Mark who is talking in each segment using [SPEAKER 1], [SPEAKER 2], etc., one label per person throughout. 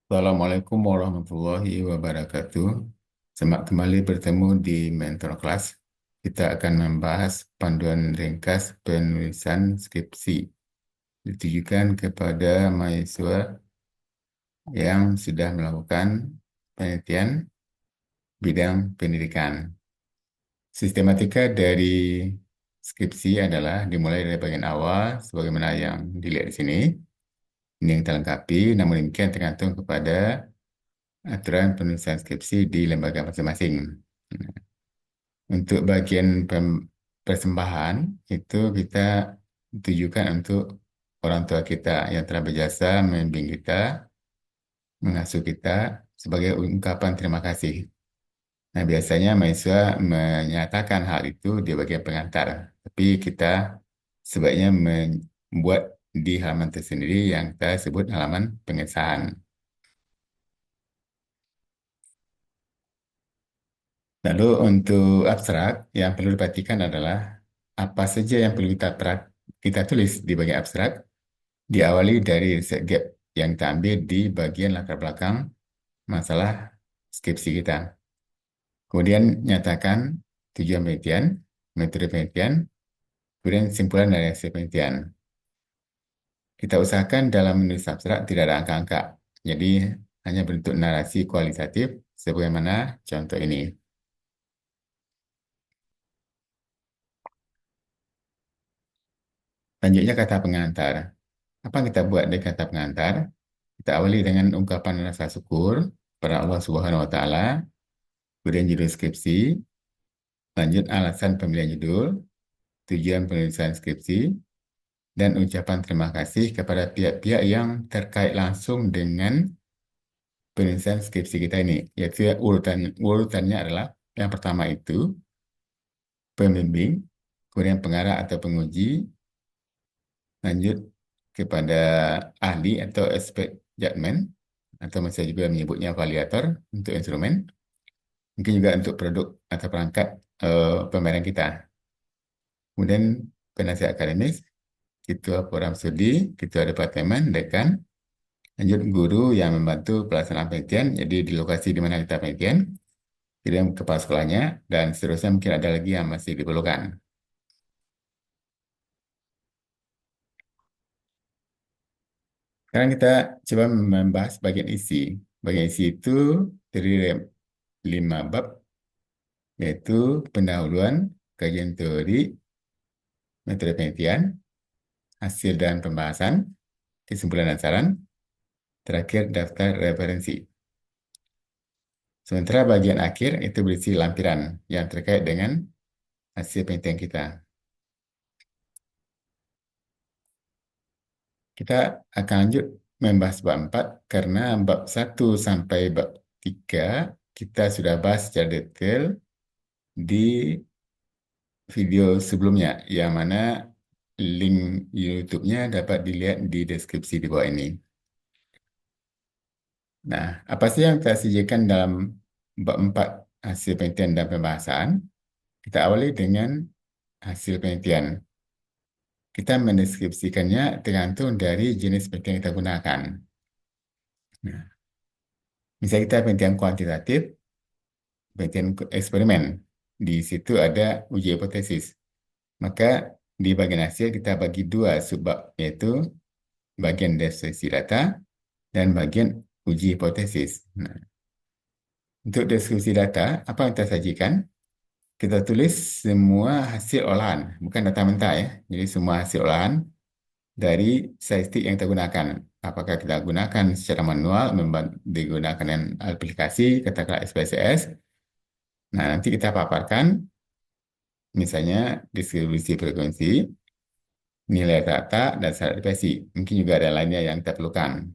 [SPEAKER 1] Assalamualaikum warahmatullahi wabarakatuh. Selamat kembali bertemu di Mentor Class. Kita akan membahas panduan ringkas penulisan skripsi ditujukan kepada mahasiswa yang sudah melakukan penelitian bidang pendidikan. Sistematika dari skripsi adalah dimulai dari bagian awal sebagaimana yang dilihat di sini. Ini yang terlengkapi, namun demikian tergantung kepada aturan penulisan skripsi di lembaga masing-masing. Untuk bagian persembahan itu kita tujukan untuk orang tua kita yang telah berjasa membimbing kita, mengasuh kita sebagai ungkapan terima kasih. Nah, biasanya mahasiswa menyatakan hal itu di bagian pengantar, tapi kita sebaiknya membuat di halaman tersendiri yang kita sebut halaman pengesahan. Lalu untuk abstrak, yang perlu diperhatikan adalah apa saja yang perlu kita tulis di bagian abstrak, diawali dari riset gap yang kita ambil di bagian latar belakang masalah skripsi kita. Kemudian nyatakan tujuan penelitian, metode penelitian, kemudian kesimpulan dari hasil penelitian. Kita usahakan dalam menulis abstrak tidak ada angka-angka, jadi hanya bentuk narasi kualitatif sebagaimana contoh ini. Selanjutnya kata pengantar. Apa yang kita buat di kata pengantar? Kita awali dengan ungkapan rasa syukur pada Allah Subhanahu wa Ta'ala, kemudian judul skripsi, lanjut alasan pemilihan judul, tujuan penulisan skripsi, dan ucapan terima kasih kepada pihak-pihak yang terkait langsung dengan penulisan skripsi kita ini. Yaitu urutannya adalah yang pertama itu pembimbing, kemudian pengarah atau penguji, lanjut kepada ahli atau expert judgment, atau saya juga menyebutnya validator untuk instrumen, mungkin juga untuk produk atau perangkat pembayaran kita. Kemudian penasihat akademis, ketua program studi, ketua departemen, dekan, lanjut guru yang membantu pelaksanaan penelitian, jadi di lokasi di mana kita penelitian, kemudian kepala sekolahnya, dan seterusnya mungkin ada lagi yang masih diperlukan. Sekarang kita coba membahas bagian isi. Bagian isi itu terdiri dari 5 bab, yaitu pendahuluan, kajian teori, metode penelitian, hasil dan pembahasan, kesimpulan dan saran, terakhir daftar referensi. Sementara bagian akhir itu berisi lampiran yang terkait dengan hasil penelitian kita. Kita akan lanjut membahas bab 4 karena bab 1 sampai bab 3 kita sudah bahas secara detail di video sebelumnya, yang mana link YouTube-nya dapat dilihat di deskripsi di bawah ini. Nah, apa sih yang kita sajikan dalam bab 4 hasil penelitian dan pembahasan? Kita awali dengan hasil penelitian. Kita mendeskripsikannya tergantung dari jenis penelitian yang kita gunakan. Nah, misalnya kita penelitian kuantitatif, penelitian eksperimen. Di situ ada uji hipotesis. Maka di bagian hasil kita bagi dua subbab, yaitu bagian deskripsi data dan bagian uji hipotesis. Nah, untuk deskripsi data, apa yang kita sajikan? Kita tulis semua hasil olahan, bukan data mentah ya. Jadi semua hasil olahan dari statistik yang kita gunakan. Apakah kita gunakan secara manual, digunakan dengan aplikasi, katakanlah SPSS. Nah, nanti kita paparkan, misalnya distribusi frekuensi, nilai rata, dan syarat represi. Mungkin juga ada lainnya yang kita perlukan.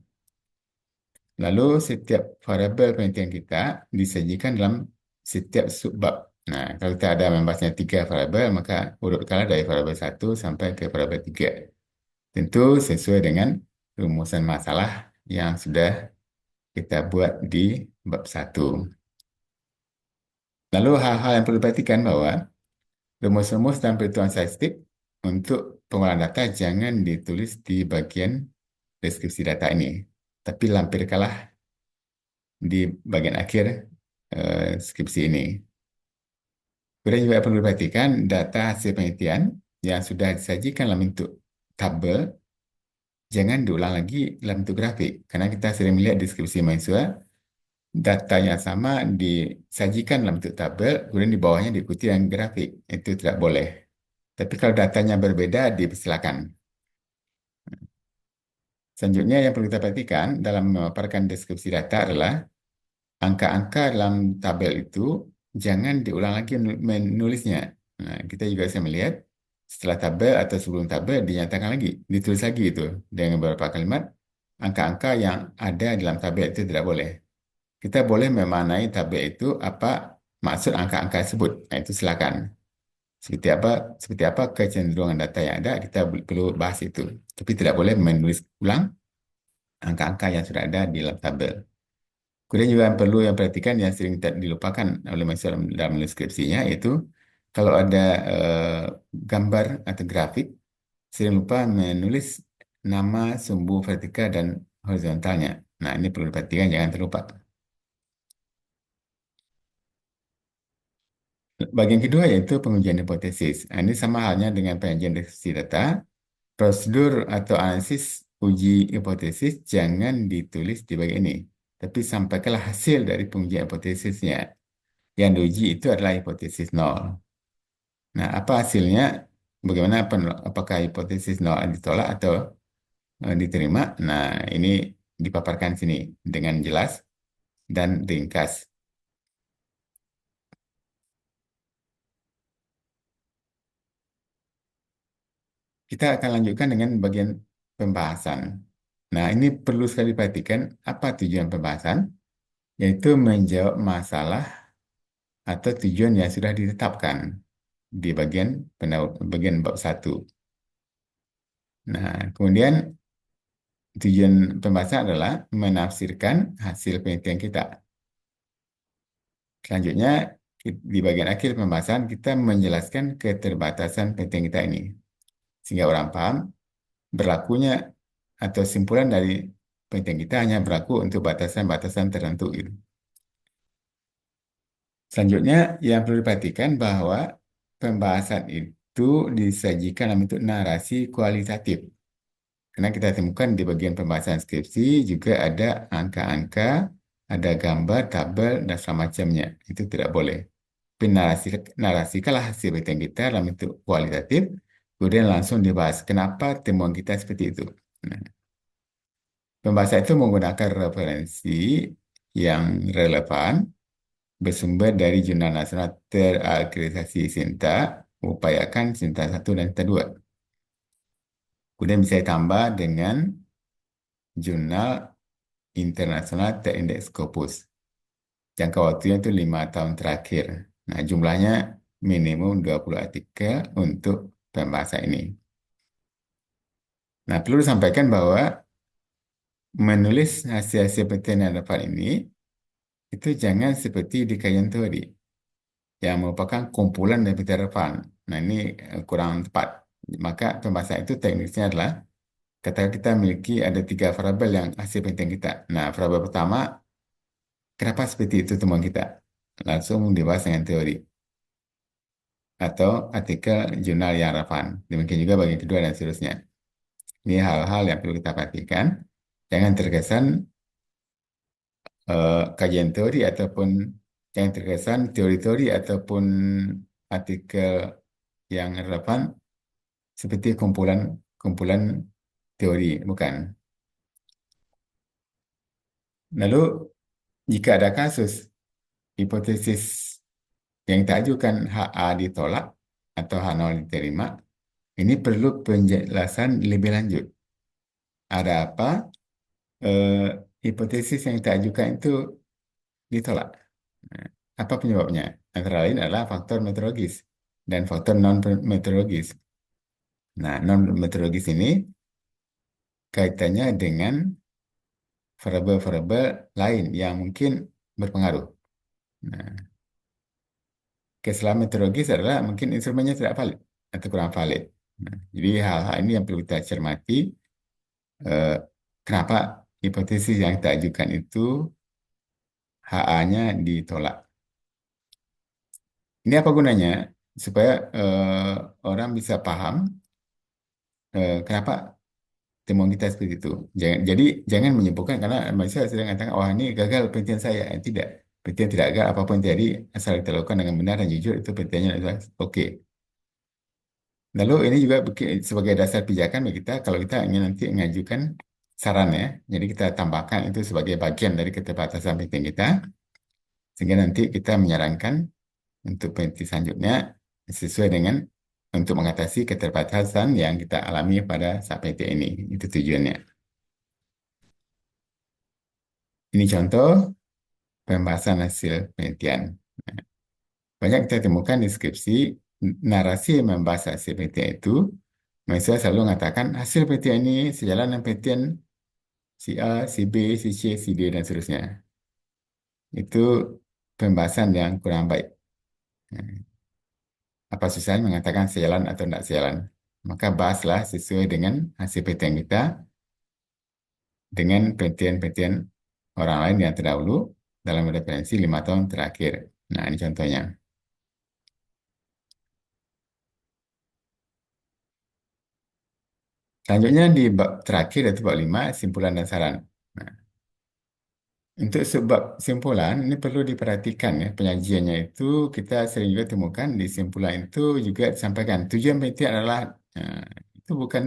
[SPEAKER 1] Lalu setiap variabel penelitian kita disajikan dalam setiap subbab. Nah, kalau kita ada membahasnya 3 variabel, maka urutkanlah dari variabel 1 sampai ke variabel 3. Tentu sesuai dengan rumusan masalah yang sudah kita buat di bab 1. Lalu hal-hal yang perlu diperhatikan bahwa rumus-rumus dan perhitungan statistik untuk pengolahan data jangan ditulis di bagian deskripsi data ini, tapi lampirkanlah di bagian akhir skripsi ini. Kemudian juga perlu diperhatikan data hasil penelitian yang sudah disajikan dalam bentuk tabel, jangan diulang lagi dalam bentuk grafik. Karena kita sering melihat di skripsi mahasiswa, data yang sama disajikan dalam bentuk tabel, kemudian di bawahnya diikuti dengan grafik. Itu tidak boleh. Tapi kalau datanya berbeda, dipersilakan. Selanjutnya yang perlu kita perhatikan dalam memaparkan deskripsi data adalah angka-angka dalam tabel itu jangan diulang lagi menulisnya. Nah, kita juga bisa melihat setelah tabel atau sebelum tabel dinyatakan lagi, ditulis lagi itu dengan beberapa kalimat angka-angka yang ada dalam tabel itu tidak boleh. Kita boleh memaknai tabel itu apa maksud angka-angka tersebut. Nah, itu silakan. Seperti apa kecenderungan data yang ada, kita perlu bahas itu. Tapi tidak boleh menulis ulang angka-angka yang sudah ada di dalam tabel. Kemudian juga yang perlu yang perhatikan yang sering dilupakan oleh mahasiswa dalam skripsinya yaitu kalau ada gambar atau grafik, sering lupa menulis nama sumbu vertikal dan horizontalnya. Nah, ini perlu diperhatikan, jangan terlupa. Bagian kedua yaitu pengujian hipotesis. Nah, ini sama halnya dengan penyajian deskripsi data. Prosedur atau analisis uji hipotesis jangan ditulis di bagian ini, tapi sampaikanlah hasil dari pengujian hipotesisnya. Yang diuji itu adalah hipotesis nol. Nah, apa hasilnya? Bagaimana apakah hipotesis nol ditolak atau diterima? Nah, ini dipaparkan sini dengan jelas dan ringkas. Kita akan lanjutkan dengan bagian pembahasan. Nah, ini perlu sekali perhatikan apa tujuan pembahasan, yaitu menjawab masalah atau tujuan yang sudah ditetapkan di bagian bab 1. Nah, kemudian tujuan pembahasan adalah menafsirkan hasil penelitian kita. Selanjutnya, di bagian akhir pembahasan, kita menjelaskan keterbatasan penelitian kita ini. Sehingga orang paham, berlakunya atau simpulan dari penelitian kita hanya berlaku untuk batasan-batasan tertentu. Gitu. Selanjutnya, yang perlu diperhatikan bahwa pembahasan itu disajikan dalam bentuk narasi kualitatif. Karena kita temukan di bagian pembahasan skripsi juga ada angka-angka, ada gambar, tabel, dan semacamnya. Itu tidak boleh. Tapi narasikanlah hasil penelitian kita dalam bentuk kualitatif, kemudian langsung dibahas. Kenapa temuan kita seperti itu? Nah, pembahasan itu menggunakan referensi yang relevan, bersumber dari Jurnal Nasional Terakreditasi Sinta, upayakan Sinta 1 dan Sinta 2. Kemudian bisa ditambah dengan Jurnal Internasional Terindeks Scopus. Jangka waktunya itu 5 tahun terakhir. Nah, jumlahnya minimum 20 artikel untuk pembahasan ini. Nah, perlu disampaikan bahwa menulis hasil-hasil penelitian yang dapat ini itu jangan seperti di kajian teori yang merupakan kumpulan dari penelitian relevan. Nah, ini kurang tepat. Maka pembahasan itu teknisnya adalah katakan kita memiliki ada 3 variabel yang hasil penelitian kita. Nah, variabel pertama, kenapa seperti itu temuan kita? Langsung dibahas dengan teori atau artikel jurnal yang relevan. Demikian juga bagian kedua dan seterusnya. Ini hal-hal yang perlu kita perhatikan. Jangan terkesan kajian teori ataupun jangan terkesan teori-teori ataupun artikel yang relevan seperti kumpulan teori, bukan. Lalu, jika ada kasus hipotesis yang kita ajukan HA ditolak atau H0 diterima, ini perlu penjelasan lebih lanjut. Ada apa? Eh, Hipotesis yang kita ajukan itu ditolak. Nah, apa penyebabnya? Antara lain adalah faktor meteorologis dan faktor non-meteorologis. Nah, non-meteorologis ini kaitannya dengan variabel-variabel lain yang mungkin berpengaruh. Nah, kesalahan meteorologis adalah mungkin instrumennya tidak valid atau kurang valid. Nah, jadi hal-hal ini yang perlu kita cermati. eh, Kenapa hipotesis yang kita ajukan itu HA-nya ditolak. Ini apa gunanya? Supaya orang bisa paham kenapa temuan kita seperti itu. Jadi jangan menyimpulkan karena manusia sedang mengatakan, oh ini gagal penelitian saya. Tidak. Penelitian tidak gagal, apapun yang terjadi, asal kita lakukan dengan benar dan jujur, itu penelitiannya adalah oke. Lalu ini juga sebagai dasar pijakan bagi kita, kalau kita ingin nanti mengajukan saran ya, jadi kita tambahkan itu sebagai bagian dari keterbatasan penelitian kita, sehingga nanti kita menyarankan untuk peneliti selanjutnya sesuai dengan untuk mengatasi keterbatasan yang kita alami pada saat penelitian ini. Itu tujuannya. Ini contoh pembahasan hasil penelitian. Banyak kita temukan di skripsi, narasi yang membahas hasil penelitian itu, mahasiswa selalu mengatakan hasil penelitian ini sejalan dengan penelitian si A, si B, si C, si D, dan seterusnya. Itu pembahasan yang kurang baik. Apa susahnya mengatakan sejalan atau tidak sejalan? Maka bahaslah sesuai dengan hasil penelitian kita, dengan penelitian-penelitian orang lain yang terdahulu dalam referensi 5 tahun terakhir. Nah, ini contohnya. Selanjutnya di bab terakhir yaitu bab 5, simpulan dan saran. Nah, untuk sebab simpulan ini perlu diperhatikan ya, penyajiannya itu kita sering juga temukan di simpulan itu juga disampaikan tujuan penelitian adalah nah, itu bukan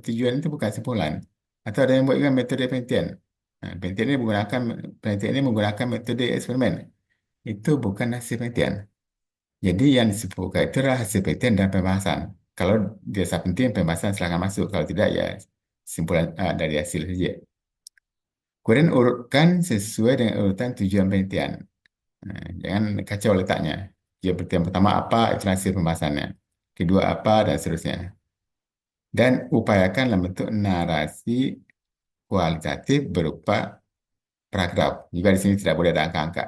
[SPEAKER 1] tujuan itu bukan simpulan atau ada yang buatkan metode penelitian. Nah, penelitian ini menggunakan metode eksperimen. Itu bukan hasil penelitian. Jadi yang disebutkan itu adalah hasil penelitian dan pembahasan. Kalau dirasa penting, pembahasan silakan masuk. Kalau tidak, ya simpulan dari hasil saja. Kemudian urutkan sesuai dengan urutan tujuan penelitian. Nah, jangan kacau letaknya. Tujuan penelitian pertama apa, itu hasil pembahasannya. Kedua apa, dan seterusnya. Dan upayakan dalam bentuk narasi kualitatif berupa paragraf. Juga di sini tidak boleh ada angka-angka.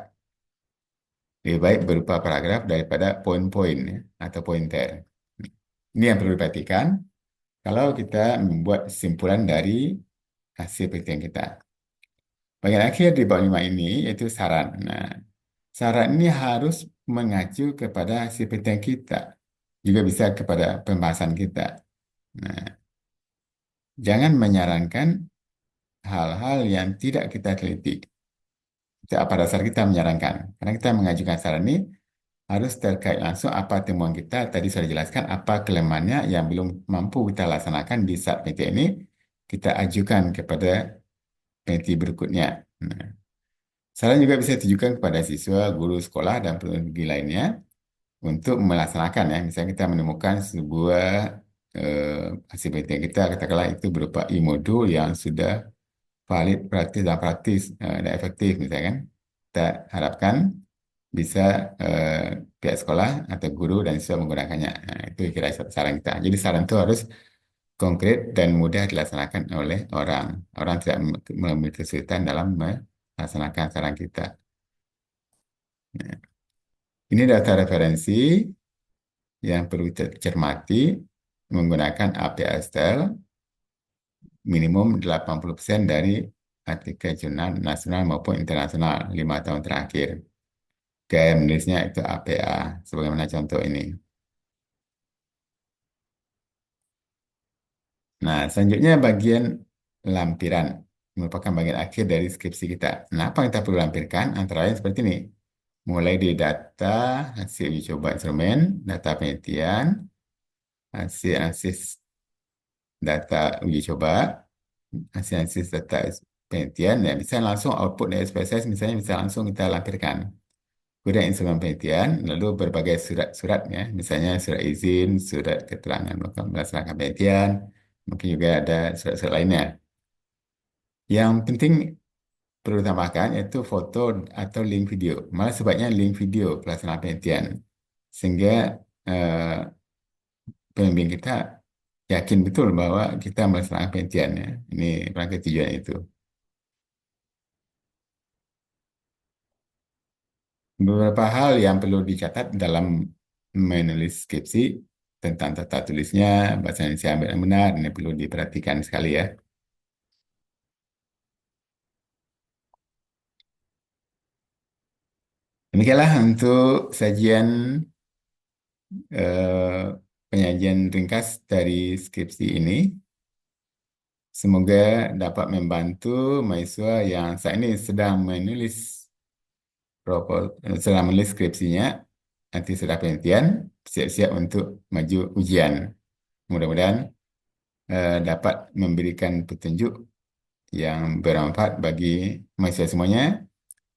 [SPEAKER 1] Lebih baik berupa paragraf daripada poin-poin ya, atau pointer. Ini yang perlu diperhatikan kalau kita membuat kesimpulan dari hasil penelitian kita. Bagian akhir di bab 5 ini yaitu saran. Nah, saran ini harus mengacu kepada hasil penelitian kita, juga bisa kepada pembahasan kita. Nah, jangan menyarankan hal-hal yang tidak kita teliti. Itu apa dasar kita menyarankan? Karena kita mengajukan saran ini harus terkait langsung apa temuan kita. Tadi sudah dijelaskan apa kelemahannya yang belum mampu kita laksanakan di saat penelitian ini, kita ajukan kepada peneliti berikutnya. Nah, saran juga bisa ditujukan kepada siswa, guru sekolah, dan peneliti lainnya untuk melaksanakan ya. Misalnya kita menemukan sebuah hasil penelitian kita, katakanlah itu berupa e-modul yang sudah valid, praktis, dan dan efektif misalnya kan. Kita harapkan bisa eh, pihak sekolah atau guru dan siswa menggunakannya. Nah, itu kira saran kita. Jadi saran itu harus konkret dan mudah dilaksanakan oleh orang. Orang tidak memiliki kesulitan dalam melaksanakan saran kita. Nah, ini data referensi yang perlu kita cermati menggunakan APA style minimum 80% dari artikel jurnal nasional maupun internasional 5 tahun terakhir. Gaya menulisnya itu APA, sebagaimana contoh ini. Nah, selanjutnya bagian lampiran merupakan bagian akhir dari skripsi kita. Nah, apa yang kita perlu lampirkan? Antara lain seperti ini. Mulai di data, hasil uji coba instrumen, data penelitian, hasil analisis data uji coba, hasil analisis data penelitian, ya bisa langsung output dari SPSS, misalnya bisa langsung kita lampirkan. Kemudian instrumen penelitian, lalu berbagai surat-surat ya, misalnya surat izin, surat keterangan melaksanakan penelitian, mungkin juga ada surat-surat lainnya. Yang penting perlu ditambahkan yaitu foto atau link video. Malah sebaiknya link video pelaksanaan penelitian. Sehingga eh, pembimbing kita yakin betul bahwa kita melaksanakan penelitiannya. Ini rangka tujuan itu. Beberapa hal yang perlu dicatat dalam menulis skripsi tentang tata tulisnya, bahasa Indonesia yang benar, ini perlu diperhatikan sekali ya. Demikianlah untuk sajian eh, penyajian ringkas dari skripsi ini. Semoga dapat membantu mahasiswa yang saat ini sedang menulis skripsinya, nanti setelah penelitian, siap-siap untuk maju ujian. Mudah-mudahan dapat memberikan petunjuk yang bermanfaat bagi mahasiswa semuanya.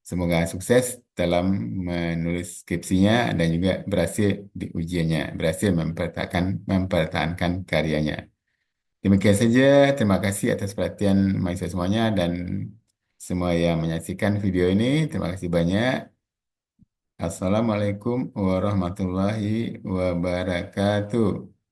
[SPEAKER 1] Semoga sukses dalam menulis skripsinya dan juga berhasil di ujiannya, berhasil mempertahankan karyanya. Demikian saja, terima kasih atas perhatian mahasiswa semuanya dan semua yang menyaksikan video ini. Terima kasih banyak. Assalamualaikum warahmatullahi wabarakatuh.